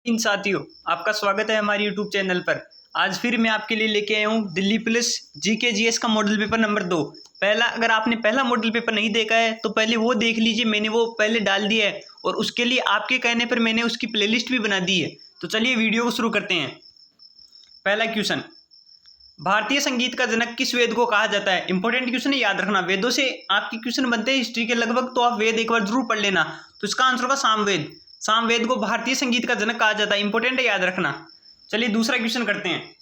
इन साथियों, आपका स्वागत है हमारे YouTube चैनल पर। आज फिर मैं आपके लिए लेके आया हूँ दिल्ली पुलिस जीके जीएस का मॉडल पेपर नंबर 2। अगर आपने पहला मॉडल पेपर नहीं देखा है तो पहले वो देख लीजिए, मैंने वो पहले डाल दिया है और उसके लिए आपके कहने पर मैंने उसकी प्लेलिस्ट भी बना दी है। तो चलिए वीडियो को शुरू करते हैं। पहला क्वेश्चन, भारतीय संगीत का जनक किस वेद को कहा जाता है? इंपॉर्टेंट क्वेश्चन है, याद रखना। वेदों से आपके क्वेश्चन बनते हैं हिस्ट्री के लगभग, तो आप वेद एक बार जरूर पढ़ लेना। तो इसका आंसर होगा सामवेद। सामवेद को भारतीय संगीत का जनक कहा जाता है, इंपॉर्टेंट है, याद रखना। चलिए दूसरा क्वेश्चन करते हैं।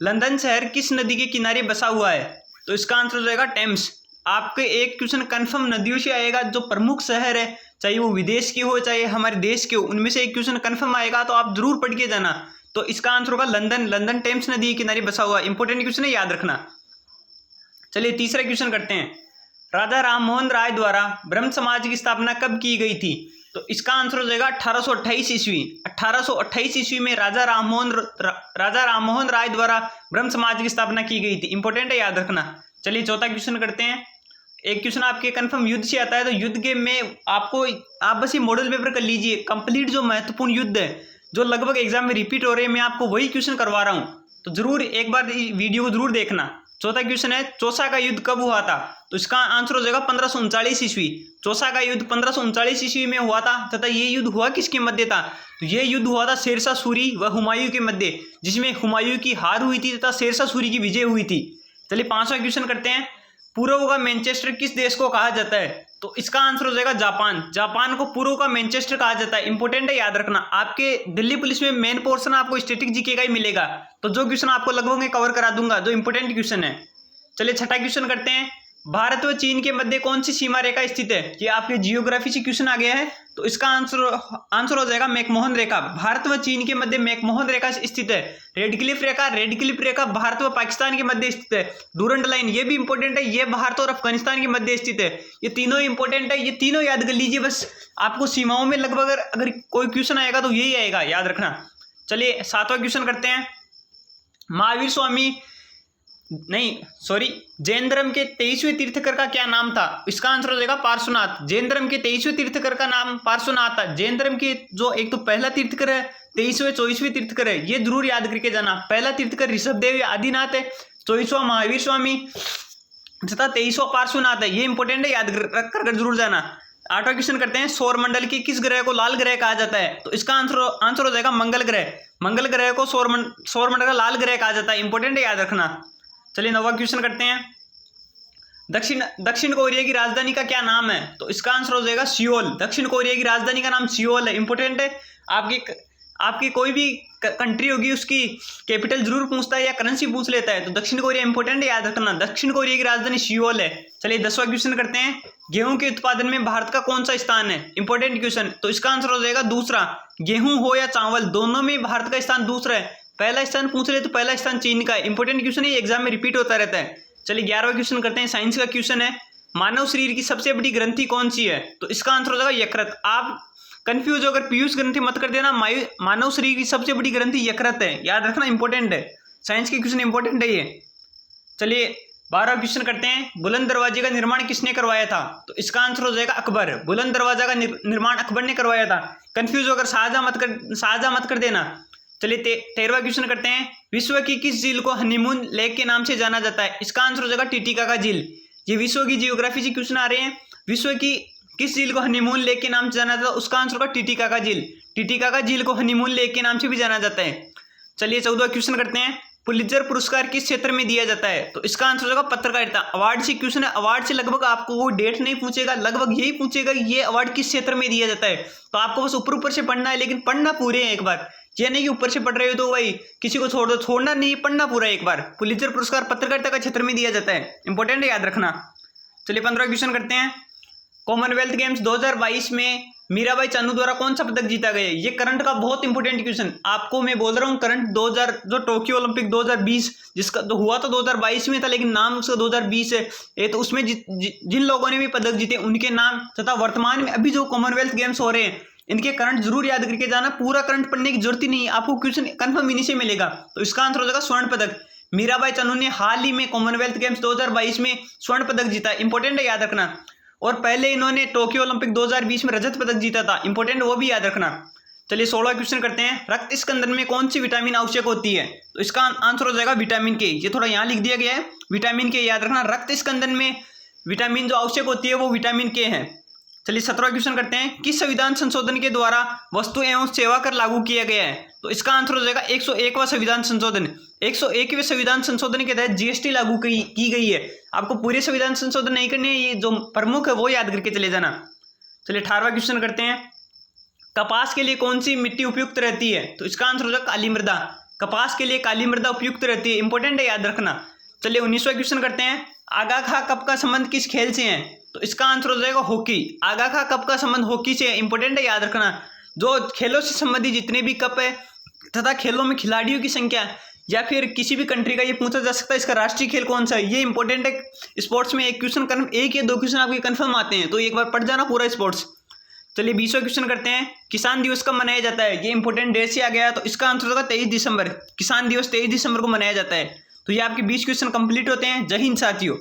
लंदन शहर किस नदी के किनारे बसा हुआ है? तो इसका आंसर हो जाएगा टेम्स। आपके एक क्वेश्चन कंफर्म नदियों से आएगा, जो प्रमुख शहर है, चाहे वो विदेश के हो चाहे हमारे देश के हो, उनमें से एक क्वेश्चन कंफर्म आएगा, तो आप जरूर पढ़ के जाना। तो इसका आंसर होगा लंदन। लंदन टेम्स नदी के किनारे बसा हुआ, इंपॉर्टेंट क्वेश्चन है, याद रखना। चलिए तीसरा क्वेश्चन करते हैं। राजा राममोहन राय द्वारा ब्रह्म समाज की स्थापना कब की गई थी? तो इसका आंसर हो जाएगा 1828 ईस्वी। 1828 ईस्वी में राजा राममोहन राय द्वारा ब्रह्म समाज की स्थापना की गई थी, इंपॉर्टेंट है, याद रखना। चलिए चौथा क्वेश्चन करते हैं। एक क्वेश्चन आपके कंफर्म युद्ध से आता है, तो युद्ध के में आप बस ये मॉडल पेपर कर लीजिए। कंप्लीट जो महत्वपूर्ण युद्ध है, जो लगभग एग्जाम में रिपीट हो रहे हैं, मैं आपको वही क्वेश्चन करवा रहा हूँ, तो जरूर एक बार वीडियो को जरूर देखना। चौथा क्वेश्चन है, चौसा का युद्ध कब हुआ था? तो इसका आंसर हो जाएगा 1539 ईस्वी। चौसा का युद्ध 1539 ईस्वी में हुआ था, तथा ये युद्ध हुआ किसके मध्य था? तो ये युद्ध हुआ था शेरशाह सूरी व हुमायूं के मध्य, जिसमें हुमायूं की हार हुई थी तथा शेरशाह सूरी की विजय हुई थी। चलिए पांचवा क्वेश्चन करते हैं। पूर्व का मैनचेस्टर किस देश को कहा जाता है? तो इसका आंसर हो जाएगा जापान। जापान को पूर्व का मैनचेस्टर कहा जाता है, इंपॉर्टेंट है, याद रखना। आपके दिल्ली पुलिस में मेन पोर्शन आपको स्टैटिक जीके का ही मिलेगा, तो जो क्वेश्चन आपको लगभग मैं कवर करा दूंगा, जो इंपॉर्टेंट क्वेश्चन है। चलिए छठा क्वेश्चन करते हैं। भारत व चीन के मध्य कौन सी सीमा रेखा स्थित है? ये आपके जियोग्राफी से क्वेश्चन आ गया है, तो इसका आंसर हो जाएगा मैकमोहन रेखा। भारत व चीन के मध्य मैकमोहन रेखा स्थित है। रेड क्लिफ रेखा भारत व पाकिस्तान के मध्य स्थित है। डूरंट लाइन, ये भी इंपॉर्टेंट है, ये भारत और अफगानिस्तान के मध्य स्थित है। ये तीनों इंपॉर्टेंट है, ये तीनों याद कर लीजिए। बस आपको सीमाओं में लगभग अगर कोई क्वेश्चन आएगा तो यही आएगा, याद रखना। चलिए सातवां क्वेश्चन करते हैं। जैन धर्म के 23वें तीर्थकर का क्या नाम था? इसका आंसर हो जाएगा पार्श्वनाथ। जैन धर्म के 23वें तीर्थकर का नाम पार्श्वनाथ था। जैन धर्म के जो एक तो पहला तीर्थकर है, 23वें 24वें तीर्थकर है, ये जरूर याद करके जाना। पहला तीर्थकर ऋषभदेव या आदिनाथ है, 24वां महावीर स्वामी तथा 23वां पार्श्वनाथ है, ये इंपॉर्टेंट है, याद कर जरूर जाना। आठवां क्वेश्चन करते हैं। सौरमंडल के किस ग्रह को लाल ग्रह कहा जाता है? तो इसका आंसर हो जाएगा मंगल ग्रह। मंगल ग्रह को सौरमंडल का लाल ग्रह कहा जाता है, इंपॉर्टेंट है, याद रखना। चलिए नौवां क्वेश्चन करते हैं। दक्षिण कोरिया की राजधानी का क्या नाम है? तो इसका आंसर हो जाएगा सियोल। दक्षिण कोरिया की राजधानी का नाम सियोल है, इंपॉर्टेंट है। आपकी कोई भी कंट्री होगी, उसकी कैपिटल जरूर पूछता है या करेंसी पूछ लेता है, तो दक्षिण कोरिया इंपॉर्टेंट है, याद रखना। दक्षिण कोरिया की राजधानी सियोल है। चलिए 10वां क्वेश्चन करते हैं। गेहूं के उत्पादन में भारत का कौन सा स्थान है? इंपॉर्टेंट क्वेश्चन, तो इसका आंसर हो जाएगा दूसरा। गेहूं हो या चावल, दोनों में भारत का स्थान दूसरा है। पहला स्थान पूछ ले तो पहला स्थान चीन का है, इंपॉर्टेंट क्वेश्चन है, एग्जाम में रिपीट होता रहता है। चलिए 11वां क्वेश्चन करते हैं। साइंस का क्वेश्चन है। मानव शरीर की सबसे बड़ी ग्रंथि कौन सी है? तो इसका आंसर हो जाएगा यकृत। आप कंफ्यूज होकर पीयूष ग्रंथि मत कर देना। मानव शरीर की सबसे बड़ी ग्रंथि यकृत है, याद रखना, इंपॉर्टेंट है। साइंस के क्वेश्चन इंपॉर्टेंट है ये। चलिए 12वां क्वेश्चन करते हैं। बुलंद दरवाजे का निर्माण किसने करवाया था? तो इसका आंसर हो जाएगा अकबर। बुलंद दरवाजा का निर्माण अकबर ने करवाया था। कंफ्यूज होकर शाहजहां मत कर देना। चलिए 13वां क्वेश्चन करते हैं। विश्व की किस झील को हनीमून लेक के नाम से जाना जाता है? इसका आंसर हो जाएगा टिटिकाका झील। ये विश्व की जियोग्राफी से क्वेश्चन आ रहे हैं। विश्व की किस झील को हनीमून लेक के नाम से जाना जाता है? उसका आंसर होगा टिटिकाका झील। टिटिकाका झील को हनीमून लेक के नाम से भी जाना जाता है। चलिए 14वां क्वेश्चन करते हैं। पुलित्जर पुरस्कार किस क्षेत्र में दिया जाता है? तो इसका आंसर होगा पत्रकारिता। अवार्ड से क्वेश्चन है, अवार्ड से लगभग आपको वो डेट नहीं पूछेगा, लगभग यही पूछेगा ये अवार्ड किस क्षेत्र में दिया जाता है। तो आपको बस ऊपर से पढ़ना है, लेकिन पढ़ना पूरे हैं एक बार। ये नहीं कि ऊपर से पढ़ रहे हो तो भाई किसी को छोड़ दो, छोड़ना नहीं, पढ़ना पूरा एक बार। पुलित्जर पुरस्कार पत्रकारिता का क्षेत्र में दिया जाता है, इंपॉर्टेंट है, याद रखना। चलिए 15वां क्वेश्चन करते हैं। कॉमनवेल्थ गेम्स 2022 में मीराबाई चानू द्वारा कौन सा पदक जीता गया? ये करंट का बहुत इंपॉर्टेंट क्वेश्चन आपको मैं बोल रहा हूँ। करंट 2000 जो टोक्यो ओलंपिक 2020 जिसका तो हुआ तो 2022 में था, लेकिन नाम उसका 2020 है। ये तो उसमें जिन लोगों ने भी पदक जीते उनके नाम तथा वर्तमान में अभी जो कॉमनवेल्थ गेम्स हो रहे हैं इनके करंट जरूर याद करके जाना। पूरा करंट पढ़ने की जरूरत ही नहीं है, आपको क्वेश्चन कंफर्म इन्हीं से मिलेगा। तो इसका आंसर हो जाएगा स्वर्ण पदक। मीराबाई चानू ने हाल ही में कॉमनवेल्थ गेम्स 2022 में स्वर्ण पदक जीता, इंपॉर्टेंट है, याद रखना। और पहले इन्होंने टोक्यो ओलंपिक 2020 में रजत पदक जीता था, इंपॉर्टेंट, वो भी याद रखना। चलिए 16वां क्वेश्चन करते हैं। रक्त स्कंदन में कौन सी विटामिन आवश्यक होती है? तो इसका आंसर हो जाएगा विटामिन के। ये थोड़ा यहाँ लिख दिया गया है, विटामिन के याद रखना। रक्त स्कंदन में विटामिन जो आवश्यक होती है वो विटामिन के है। चलिए 17वां क्वेश्चन करते हैं। किस संविधान संशोधन के द्वारा वस्तु एवं सेवा कर लागू किया गया है? तो इसका आंसर हो जाएगा 101वां संविधान संशोधन। 101वें संविधान संशोधन के तहत जीएसटी लागू की गई है। आपको पूरे संविधान संशोधन नहीं करने, ये जो प्रमुख है वो याद करके चले जाना। चलिए 18वां क्वेश्चन करते हैं। कपास के लिए कौन सी मिट्टी उपयुक्त रहती है? तो इसका आंसर हो जाएगा काली मृदा। कपास के लिए काली मृदा उपयुक्त रहती है, इंपॉर्टेंट है, याद रखना। चलिए 19वां क्वेश्चन करते हैं। आगा खा कप का संबंध किस खेल से है? तो इसका आंसर हो जाएगा हॉकी। आगा खा कप का संबंध हॉकी से है, इंपॉर्टेंट है, याद रखना। जो खेलों से संबंधित जितने भी कप है तथा खेलों में खिलाड़ियों की संख्या या फिर किसी भी कंट्री का ये पूछा जा सकता है इसका राष्ट्रीय खेल कौन सा है, ये इंपॉर्टेंट है। स्पोर्ट्स में एक या दो क्वेश्चन आपके कंफर्म आते हैं, तो एक बार पढ़ जाना पूरा स्पोर्ट्स। चलिए 20वां क्वेश्चन करते हैं। किसान दिवस कब मनाया जाता है? ये इंपॉर्टेंट डेट से आ गया, तो इसका आंसर होगा 23 दिसंबर। किसान दिवस 23 दिसंबर को मनाया जाता है। तो ये आपके 20 क्वेश्चन कंप्लीट होते हैं। जय हिंद साथियों।